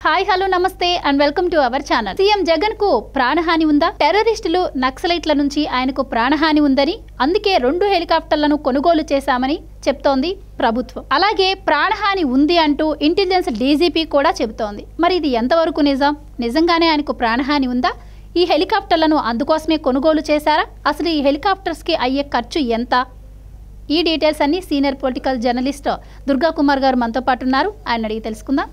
Hi hello నమస్తే and welcome to our channel. CM Jagan కు ప్రాణహాని ఉందా? టెర్రరిస్టులు నక్సలైట్ల నుంచి ఆయనకు ప్రాణహాని ఉందని, అందుకే 2 హెలికాప్టర్లను కొనుగోలు చేశామని చెప్తోంది ప్రభుత్వం. అలాగే ప్రాణహాని ఉంది అంటూ ఇంటెలిజెన్స్ డీజీపీ కూడా చెబుతోంది. మరి ఇది ఎంతవరకు నిజం? నిజంగానే ఆయనకు ప్రాణహాని ఉందా? ఈ హెలికాప్టర్లను అందుకోసమే కొనుగోలు చేశారా? అసలు ఈ హెలికాప్టర్స్కి అయ్యే ఖర్చు ఎంత? ఈ డీటెయిల్స్ అన్ని senior political journalist Durga Kumar గారు మనతో పాటు ఉన్నారు. ఆయన అడిగి తెలుసుకుందాం.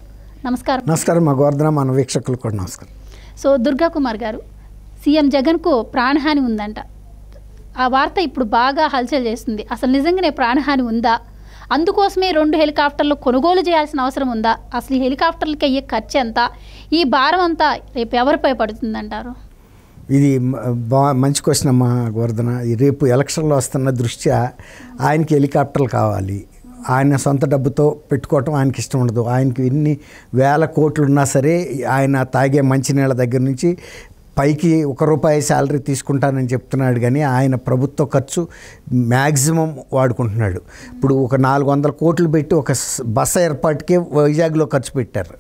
నమస్కారం. నమస్కారం మా గోవర్ధన, మన వీక్షకులు కూడా నమస్కారం. సో దుర్గా కుమార్ గారు, సీఎం జగన్కు ప్రాణహాని ఉందంట. ఆ వార్త ఇప్పుడు బాగా హల్చల్ చేస్తుంది. అసలు నిజంగానే ప్రాణహాని ఉందా? అందుకోసమే 2 హెలికాప్టర్లు కొనుగోలు చేయాల్సిన అవసరం ఉందా? అసలు ఈ హెలికాప్టర్లకి అయ్యే ఖర్చు ఎంత? ఈ భారం అంతా రేపు ఎవరిపై పడుతుందంటారు? ఇది మంచి క్వశ్చన్ అమ్మా గోవర్ధన. రేపు ఎలక్షన్లో వస్తున్న దృష్ట్యా ఆయనకి హెలికాప్టర్లు కావాలి. ఆయన సొంత డబ్బుతో పెట్టుకోవటం ఆయనకి ఇష్టం ఉండదు. ఆయనకి ఎన్ని వేల కోట్లు ఉన్నా సరే ఆయన తాగే మంచినీళ్ళ దగ్గర నుంచి పైకి ₹1 శాలరీ తీసుకుంటానని చెప్తున్నాడు, కానీ ఆయన ప్రభుత్వ ఖర్చు మ్యాక్సిమం వాడుకుంటున్నాడు. ఇప్పుడు ఒక 400 కోట్లు పెట్టి ఒక బస్సు ఏర్పాటుకే వైజాగ్లో ఖర్చు పెట్టారు.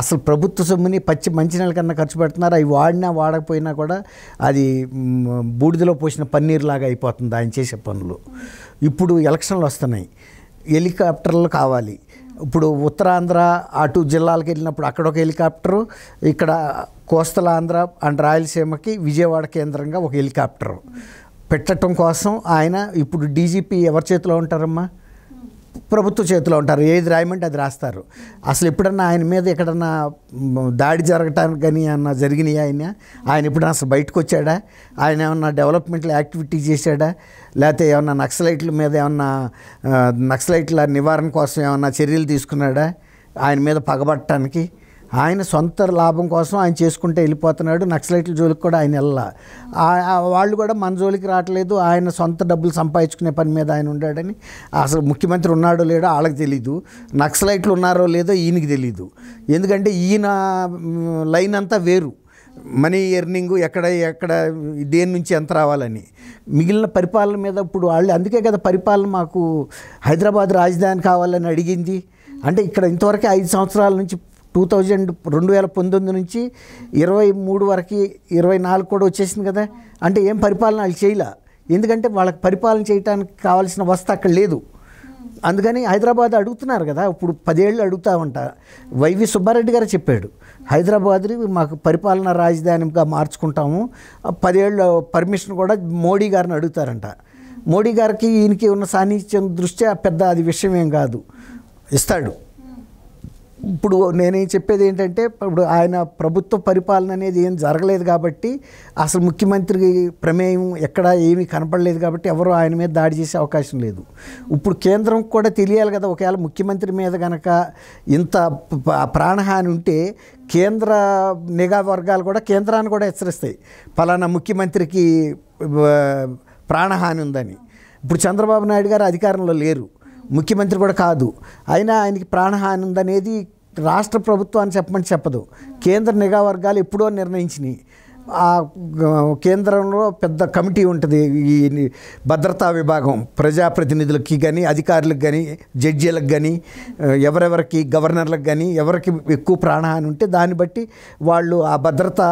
అసలు ప్రభుత్వ సొమ్ముని మంచినీళ్ళ కన్నా ఖర్చు పెడుతున్నారు. అవి వాడినా వాడకపోయినా కూడా అది బూడిదలో పోసిన పన్నీరులాగా అయిపోతుంది ఆయన చేసే పనులు. ఇప్పుడు ఎలక్షన్లు వస్తున్నాయి, హెలికాప్టర్లు కావాలి. ఇప్పుడు ఉత్తరాంధ్ర అటు జిల్లాలకు వెళ్ళినప్పుడు అక్కడ ఒక హెలికాప్టరు, ఇక్కడ కోస్తల ఆంధ్ర అండ్ రాయలసీమకి విజయవాడ కేంద్రంగా ఒక హెలికాప్టరు పెట్టడం కోసం ఆయన ఇప్పుడు డీజీపీ ఎవరి చేతిలో ఉంటారమ్మా? ప్రభుత్వ చేతిలో ఉంటారు. ఏది రాయమంటే అది రాస్తారు. అసలు ఎప్పుడన్నా ఆయన మీద ఎక్కడన్నా దాడి జరగటానికి కానీ ఏమన్నా జరిగినాయి? ఆయన ఎప్పుడన్నా అసలు బయటకు వచ్చాడా? ఆయన ఏమన్నా డెవలప్మెంట్లో యాక్టివిటీ చేశాడా? లేకపోతే ఏమన్నా నక్సలైట్ల మీద ఏమన్నా నక్సలైట్ల నివారణ కోసం ఏమన్నా చర్యలు తీసుకున్నాడా? ఆయన మీద పగబట్టడానికి ఆయన సొంత లాభం కోసం ఆయన చేసుకుంటే వెళ్ళిపోతున్నాడు. నక్సలైట్ల జోలికి కూడా ఆయన వెళ్ళా. వాళ్ళు కూడా మన జోలికి రావట్లేదు. ఆయన సొంత డబ్బులు సంపాదించుకునే పని మీద ఆయన ఉన్నాడని అసలు ముఖ్యమంత్రి ఉన్నాడో లేడో వాళ్ళకి తెలీదు. నక్సలైట్లు ఉన్నారో లేదో ఈయనకి తెలీదు. ఎందుకంటే ఈయన లైన్ అంతా వేరు. మనీ ఎర్నింగ్ ఎక్కడ దేని నుంచి ఎంత రావాలని. మిగిలిన పరిపాలన మీద ఇప్పుడు వాళ్ళు అందుకే కదా పరిపాలన మాకు హైదరాబాద్ రాజధాని కావాలని అడిగింది. అంటే ఇక్కడ ఇంతవరకు 5 సంవత్సరాల నుంచి 2019 నుంచి 23 వరకు 24 కూడా వచ్చేసింది కదా. అంటే ఏం పరిపాలన వాళ్ళు చేయలే. ఎందుకంటే వాళ్ళకి పరిపాలన చేయడానికి కావాల్సిన వస్తు అక్కడ లేదు. అందుకని హైదరాబాద్ అడుగుతున్నారు కదా. ఇప్పుడు 10 ఏళ్ళు అడుగుతామంట. వైవి సుబ్బారెడ్డి గారు చెప్పాడు, హైదరాబాద్ని మాకు పరిపాలనా రాజధానిగా మార్చుకుంటాము, 10 ఏళ్ళు పర్మిషన్ కూడా మోడీ గారిని అడుగుతారంట. మోడీ గారికి ఈయనకి ఉన్న సాన్నిధ్యం దృష్ట్యా పెద్ద అది విషయం ఏం కాదు, ఇస్తాడు. ఇప్పుడు నేనేం చెప్పేది ఏంటంటే, ఇప్పుడు ఆయన ప్రభుత్వ పరిపాలన అనేది ఏం జరగలేదు కాబట్టి, అసలు ముఖ్యమంత్రి ప్రమేయం ఎక్కడ ఏమీ కనపడలేదు కాబట్టి ఎవరు ఆయన మీద దాడి చేసే అవకాశం లేదు. ఇప్పుడు కేంద్రం కూడా తెలియాలి కదా. ఒకవేళ ముఖ్యమంత్రి మీద కనుక ఇంత ప్రాణహాని ఉంటే కేంద్ర నిఘా వర్గాలు కూడా కేంద్రాన్ని కూడా హెచ్చరిస్తాయి, ఫలానా ముఖ్యమంత్రికి ప్రాణహాని ఉందని. ఇప్పుడు చంద్రబాబు నాయుడు గారు అధికారంలో లేరు, ముఖ్యమంత్రి కూడా కాదు. అయినా ఆయనకి ప్రాణహాని ఉందనేది రాష్ట్ర ప్రభుత్వాన్ని చెప్పమని చెప్పదు, కేంద్ర నిఘా వర్గాలు ఎప్పుడో నిర్ణయించినాయి. ఆ కేంద్రంలో పెద్ద కమిటీ ఉంటుంది, ఈ భద్రతా విభాగం, ప్రజాప్రతినిధులకి కానీ అధికారులకు కానీ జడ్జీలకు కానీ ఎవరెవరికి గవర్నర్లకు కానీ ఎవరికి ఎక్కువ ప్రాణహాని ఉంటే దాన్ని బట్టి వాళ్ళు ఆ భద్రతా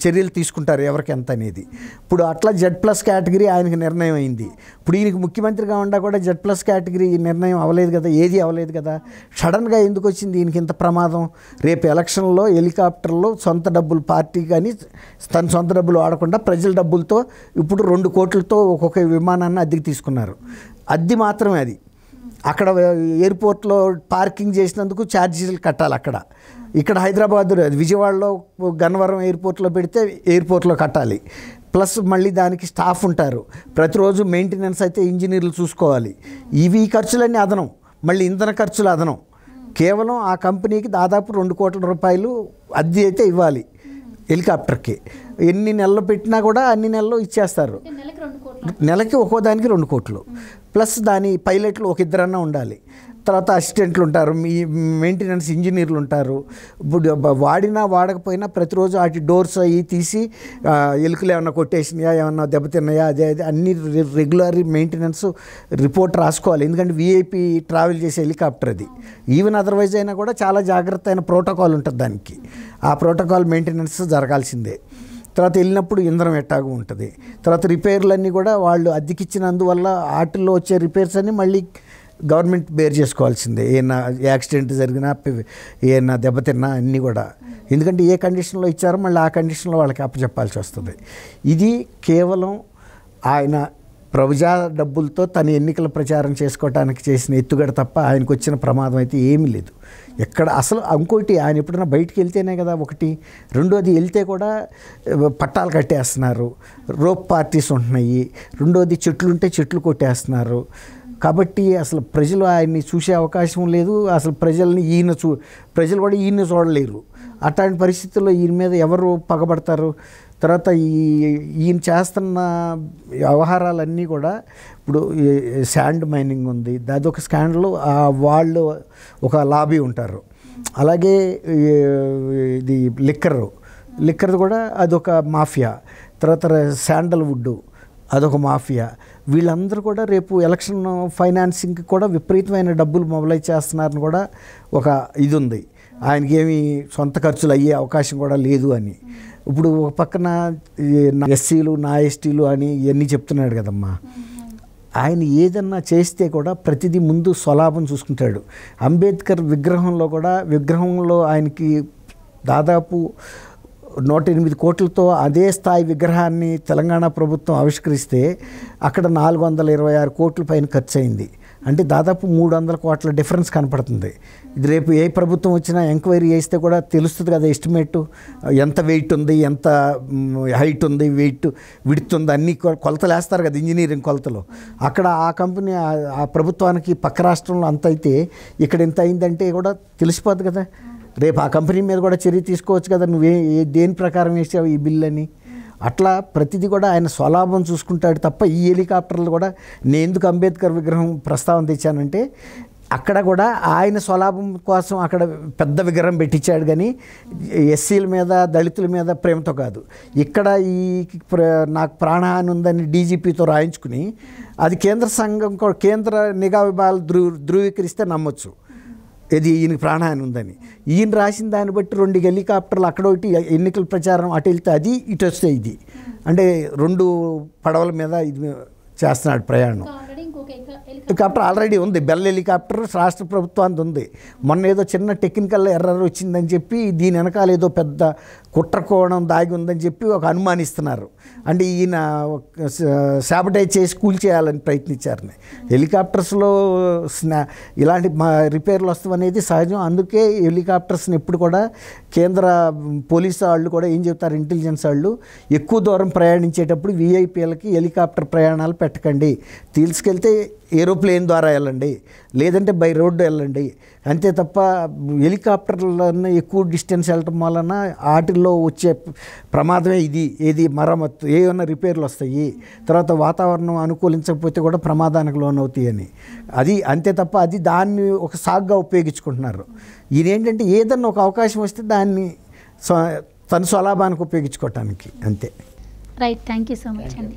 చర్యలు తీసుకుంటారు ఎవరికి ఎంత అనేది. ఇప్పుడు అట్లా Z+ కేటగిరీ ఆయనకి నిర్ణయం అయింది. ఇప్పుడు ఈయనకి ముఖ్యమంత్రిగా ఉండా కూడా Z+ కేటగిరీ నిర్ణయం అవ్వలేదు కదా, ఏది అవ్వలేదు కదా. సడన్గా ఎందుకు వచ్చింది ఈయనకి ఇంత ప్రమాదం? రేపు ఎలక్షన్లో హెలికాప్టర్లో సొంత డబ్బులు పార్టీ కానీ తన సొంత డబ్బులు వాడకుండా ప్రజల డబ్బులతో ఇప్పుడు 2 కోట్లతో ఒక్కొక్క విమానాన్ని అద్దెకి తీసుకున్నారు. అద్దె మాత్రమే అది. అక్కడ ఎయిర్పోర్ట్లో పార్కింగ్ చేసినందుకు ఛార్జీలు కట్టాలి అక్కడ. ఇక్కడ హైదరాబాద్ విజయవాడలో గన్నవరం ఎయిర్పోర్ట్లో పెడితే ఎయిర్పోర్ట్లో కట్టాలి. ప్లస్ మళ్ళీ దానికి స్టాఫ్ ఉంటారు, ప్రతిరోజు మెయింటెనెన్స్ అయితే ఇంజనీర్లు చూసుకోవాలి. ఇవి ఖర్చులన్నీ అదనం, మళ్ళీ ఇంధన ఖర్చులు అదనం. కేవలం ఆ కంపెనీకి దాదాపు ₹2 కోట్ల అద్దె అయితే ఇవ్వాలి హెలికాప్టర్కి. ఎన్ని నెలలు పెట్టినా కూడా అన్ని నెలలు ఇచ్చేస్తారు. నెలకి ఒక్కో దానికి 2 కోట్లు, ప్లస్ దాని పైలట్లు ఒక 2 ఉండాలి. తర్వాత అసిస్టెంట్లు ఉంటారు, మీ మెయింటెనెన్స్ ఇంజనీర్లు ఉంటారు. ఇప్పుడు వాడినా వాడకపోయినా ప్రతిరోజు వాటి డోర్స్ అవి తీసి ఎలుకలు ఏమన్నా కొట్టేసినాయా, ఏమన్నా దెబ్బతిన్నాయా, అదే అన్ని రెగ్యులర్ మెయింటెనెన్స్ రిపోర్ట్ రాసుకోవాలి. ఎందుకంటే వీఐపీ ట్రావెల్ చేసే హెలికాప్టర్ అది. ఈవెన్ అదర్వైజ్ అయినా కూడా చాలా జాగ్రత్త అయిన ప్రోటోకాల్ ఉంటుంది దానికి. ఆ ప్రోటోకాల్ మెయింటెనెన్స్ జరగాల్సిందే. తర్వాత వెళ్ళినప్పుడు ఇంధనం ఎట్టాగు ఉంటుంది. తర్వాత రిపేర్లన్నీ కూడా వాళ్ళు అద్దెకిచ్చినందువల్ల వాటిల్లో వచ్చే రిపేర్స్ అన్నీ మళ్ళీ గవర్నమెంట్ బేర్ చేసుకోవాల్సిందే. ఏమైనా యాక్సిడెంట్ జరిగినా, ఏమైనా దెబ్బతిన్నా అన్నీ కూడా. ఎందుకంటే ఏ కండిషన్లో ఇచ్చారో మళ్ళీ ఆ కండిషన్లో వాళ్ళకి అప్పచెప్పాల్సి వస్తుంది. ఇది కేవలం ఆయన ప్రజా డబ్బులతో తన ఎన్నికల ప్రచారం చేసుకోవడానికి చేసిన ఎత్తుగడ తప్ప ఆయనకు వచ్చిన ప్రమాదం అయితే ఏమీ లేదు ఎక్కడ. అసలు ఇంకోటి, ఆయన ఎప్పుడైనా బయటికి వెళ్తేనే కదా ఒకటి. రెండోది, వెళ్తే కూడా పట్టాలు కట్టేస్తున్నారు, రోప్ పార్టీస్ ఉంటున్నాయి. రెండోది, చెట్లు ఉంటే చెట్లు కొట్టేస్తున్నారు. కాబట్టి అసలు ప్రజలు ఆయన్ని చూసే అవకాశం లేదు. అసలు ప్రజల్ని ప్రజలు కూడా ఈయన చూడలేరు. అట్లాంటి పరిస్థితుల్లో ఈయన మీద ఎవరు పగబడతారు? తర్వాత ఈయన చేస్తున్న వ్యవహారాలన్నీ కూడా, ఇప్పుడు శాండ్ మైనింగ్ ఉంది, అదొక స్కాండల్. వాళ్ళు ఒక లాబీ ఉంటారు. అలాగే ఇది లిక్కర్ కూడా అదొక మాఫియా. తర్వాత శాండల్వుడ్ అదొక మాఫియా. వీళ్ళందరూ కూడా రేపు ఎలక్షన్ ఫైనాన్సింగ్కి కూడా విపరీతమైన డబ్బులు మొబలైజ్ చేస్తున్నారని కూడా ఒక ఇది ఉంది. ఆయనకి ఏమి సొంత ఖర్చులు అయ్యే అవకాశం కూడా లేదు అని. ఇప్పుడు ఒక పక్కన ఎస్సీలు, నా ఎస్టీలు అని ఇవన్నీ చెప్తున్నాడు కదమ్మా. ఆయన ఏదన్నా చేస్తే కూడా ప్రతిదీ ముందు స్వలాభం చూసుకుంటాడు. అంబేద్కర్ విగ్రహంలో ఆయనకి దాదాపు 108 కోట్లతో అదే స్థాయి విగ్రహాన్ని తెలంగాణ ప్రభుత్వం ఆవిష్కరిస్తే అక్కడ 426 కోట్ల పైన ఖర్చు అయింది. అంటే దాదాపు 300 కోట్ల డిఫరెన్స్ కనపడుతుంది. ఇది రేపు ఏ ప్రభుత్వం వచ్చినా ఎంక్వైరీ చేస్తే కూడా తెలుస్తుంది కదా, ఎస్టిమేట్ ఎంత వెయిట్ ఉంది, ఎంత హైట్ ఉంది, విడ్త్ ఉంది, అన్ని కొలతలు వేస్తారు కదా, ఇంజనీరింగ్ కొలతలు. అక్కడ ఆ కంపెనీ ఆ ప్రభుత్వానికి పక్క రాష్ట్రంలో అంత అయితే ఇక్కడ ఎంత అయిందంటే కూడా తెలిసిపోద్ది కదా. రేపు ఆ కంపెనీ మీద కూడా చర్య తీసుకోవచ్చు కదా, దేని ప్రకారం వేసావు ఈ బిల్ అని. అట్లా ప్రతిదీ కూడా ఆయన స్వలాభం చూసుకుంటాడు తప్ప ఈ హెలికాప్టర్లు కూడా. నేను ఎందుకు అంబేద్కర్ విగ్రహం ప్రస్తావన తెచ్చానంటే, అక్కడ కూడా ఆయన స్వలాభం కోసం అక్కడ పెద్ద విగ్రహం పెట్టించాడు, కానీ ఎస్సీల మీద, దళితుల మీద ప్రేమతో కాదు. ఇక్కడ నాకు ప్రాణహాని ఉందని డీజీపీతో రాయించుకుని అది కేంద్ర నిఘా విభాగాలు ధృవీకరిస్తే నమ్మొచ్చు ఇది ఈయనకి ప్రాణహాని ఉందని. ఈయన రాసిన దాన్ని బట్టి 2 హెలికాప్టర్లు అక్కడ ఒకటి ఎన్నికల ప్రచారం అటు వెళ్తే అది, ఇటు వస్తే ఇది. అంటే 2 పడవల మీద ఇది చేస్తున్నాడు ప్రయాణం. హెలికాప్టర్ ఆల్రెడీ ఉంది, బెల్ హెలికాప్టర్ రాష్ట్ర ప్రభుత్వానికి ఉంది. మొన్న ఏదో చిన్న టెక్నికల్ ఎర్రర్ వచ్చిందని చెప్పి దీని వెనకాల ఏదో పెద్ద కుట్రకోణం దాగి ఉందని చెప్పి ఒక అనుమానిస్తున్నారు. అంటే ఈయన శాబటైజ్ చేసి కూల్చేయాలని ప్రయత్నించారని. హెలికాప్టర్స్లో ఇలాంటి రిపేర్లు వస్తామనేది సహజం. అందుకే హెలికాప్టర్స్ని ఎప్పుడు కూడా కేంద్ర పోలీసు వాళ్ళు కూడా ఏం చెప్తారు, ఇంటెలిజెన్స్ వాళ్ళు, ఎక్కువ దూరం ప్రయాణించేటప్పుడు వీఐపీలకి హెలికాప్టర్ ప్రయాణాలు పెట్టకండి, తీసుకెళ్తే ఏరోప్లేన్ ద్వారా వెళ్ళండి, లేదంటే బై రోడ్డు వెళ్ళండి, అంతే తప్ప హెలికాప్టర్లను ఎక్కువ డిస్టెన్స్ వెళ్ళటం వలన వాటిల్లో వచ్చే ప్రమాదమే ఏది మరమ్మత్తు, ఏమన్నా రిపేర్లు వస్తాయి, తర్వాత వాతావరణం అనుకూలించకపోతే కూడా ప్రమాదానికి లోనవుతాయి అని. అది అంతే తప్ప అది దాన్ని ఒక సాగ్గా ఉపయోగించుకుంటున్నారు. ఇదేంటంటే ఏదన్నా ఒక అవకాశం వస్తే దాన్ని తన స్వలాభానికి ఉపయోగించుకోవటానికి అంతే. Right, thank you so much అండి.